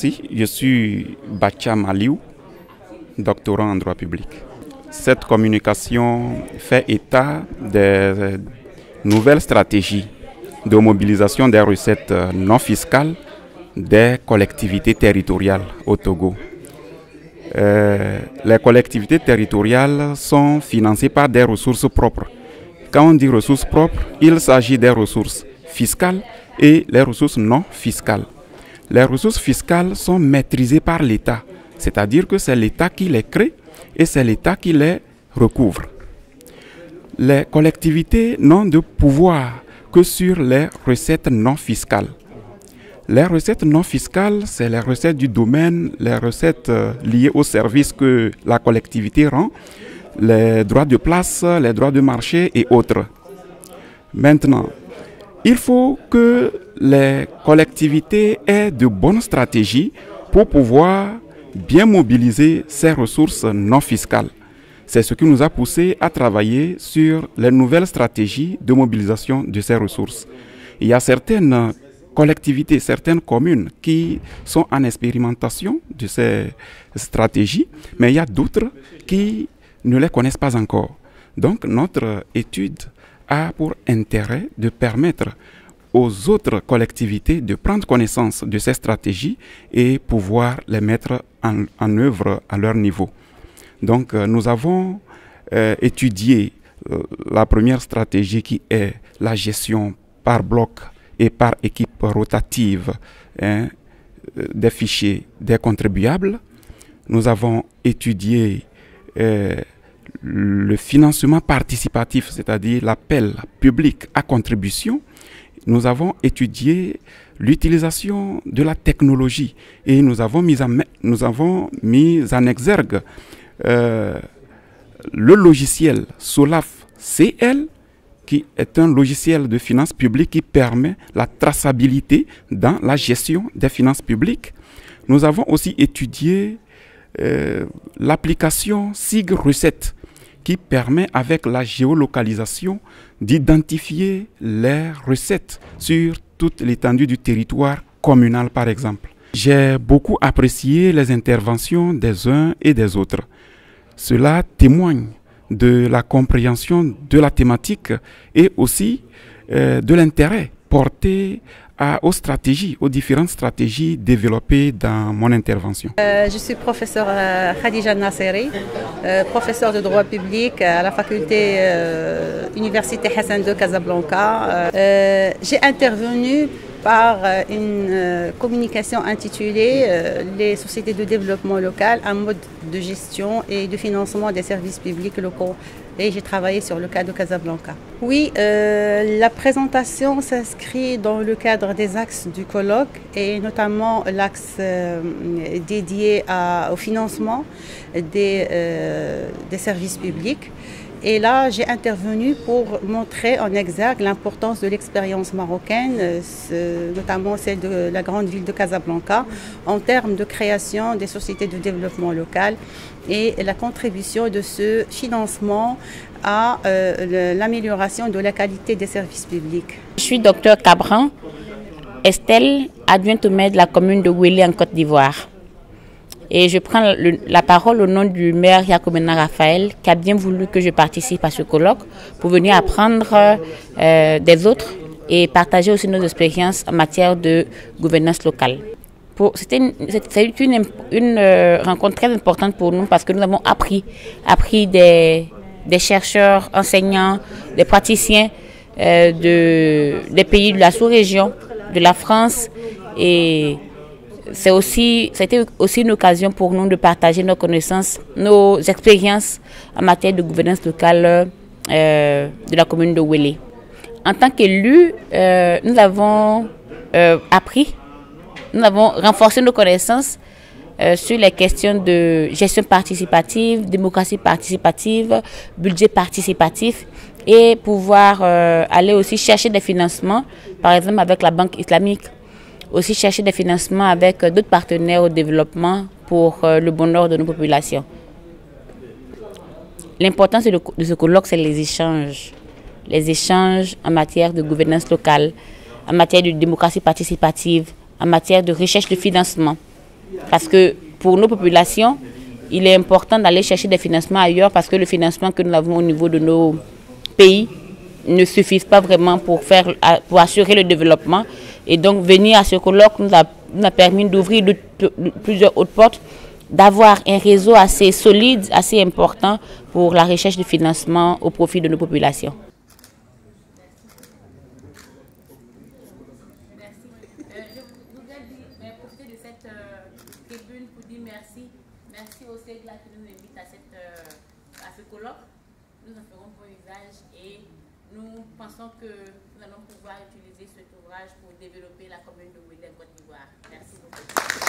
Merci, je suis Bacham Aliou, doctorant en droit public. Cette communication fait état des nouvelles stratégies de mobilisation des recettes non fiscales des collectivités territoriales au Togo. Les collectivités territoriales sont financées par des ressources propres. Quand on dit ressources propres, il s'agit des ressources fiscales et les ressources non fiscales. Les ressources fiscales sont maîtrisées par l'État, c'est-à-dire que c'est l'État qui les crée et c'est l'État qui les recouvre. Les collectivités n'ont de pouvoir que sur les recettes non fiscales. Les recettes non fiscales, c'est les recettes du domaine, les recettes liées aux services que la collectivité rend, les droits de place, les droits de marché et autres. Maintenant, il faut que les collectivités aient de bonnes stratégies pour pouvoir bien mobiliser ces ressources non fiscales. C'est ce qui nous a poussé à travailler sur les nouvelles stratégies de mobilisation de ces ressources. Il y a certaines collectivités, certaines communes qui sont en expérimentation de ces stratégies, mais il y a d'autres qui ne les connaissent pas encore. Donc notre étude a pour intérêt de permettre aux autres collectivités de prendre connaissance de ces stratégies et pouvoir les mettre en œuvre à leur niveau. Donc nous avons étudié la première stratégie qui est la gestion par bloc et par équipe rotative des fichiers des contribuables. Nous avons étudié le financement participatif, c'est-à-dire l'appel public à contribution. Nous avons étudié l'utilisation de la technologie et nous avons mis en exergue le logiciel Solaf CL, qui est un logiciel de finances publiques qui permet la traçabilité dans la gestion des finances publiques. Nous avons aussi étudié l'application SIG Recette qui permet avec la géolocalisation d'identifier les recettes sur toute l'étendue du territoire communal par exemple. J'ai beaucoup apprécié les interventions des uns et des autres. Cela témoigne de la compréhension de la thématique et aussi de l'intérêt porté aux stratégies, aux différentes stratégies développées dans mon intervention. Je suis professeur Khadija Nasseri, professeur de droit public à la faculté Université Hassan II Casablanca. J'ai intervenu par une communication intitulée Les sociétés de développement local, un mode de gestion et de financement des services publics locaux. Et j'ai travaillé sur le cas de Casablanca. Oui, la présentation s'inscrit dans le cadre des axes du colloque et notamment l'axe dédié au financement des services publics. Et là, j'ai intervenu pour montrer en exergue l'importance de l'expérience marocaine, notamment celle de la grande ville de Casablanca, en termes de création des sociétés de développement local et la contribution de ce financement à l'amélioration de la qualité des services publics. Je suis docteur Cabran, Estelle, adjointe au maire de la commune de Ouélé en Côte d'Ivoire. Et je prends la parole au nom du maire Yacobena Raphaël qui a bien voulu que je participe à ce colloque pour venir apprendre des autres et partager aussi nos expériences en matière de gouvernance locale. C'était une rencontre très importante pour nous parce que nous avons appris des chercheurs, enseignants, des praticiens des pays de la sous-région, de la France et c'était aussi une occasion pour nous de partager nos connaissances, nos expériences en matière de gouvernance locale de la commune de Ouélé. En tant qu'élus, nous avons renforcé nos connaissances sur les questions de gestion participative, démocratie participative, budget participatif et pouvoir aller aussi chercher des financements, par exemple avec la Banque islamique. Aussi chercher des financements avec d'autres partenaires au développement pour le bonheur de nos populations. L'importance de ce colloque, c'est les échanges. Les échanges en matière de gouvernance locale, en matière de démocratie participative, en matière de recherche de financement. Parce que pour nos populations, il est important d'aller chercher des financements ailleurs parce que le financement que nous avons au niveau de nos pays ne suffit pas vraiment pour assurer le développement. Et donc venir à ce colloque nous a permis d'ouvrir plusieurs autres portes, d'avoir un réseau assez solide, assez important pour la recherche de financement au profit de nos populations. Profiter de cette tribune pour dire merci. Merci au CEGLA qui nous invite à ce colloque. Nous en ferons bon usage et nous pensons que nous allons pouvoir utiliser cet ouvrage pour développer la commune de Wélé, Côte d'Ivoire. Merci beaucoup.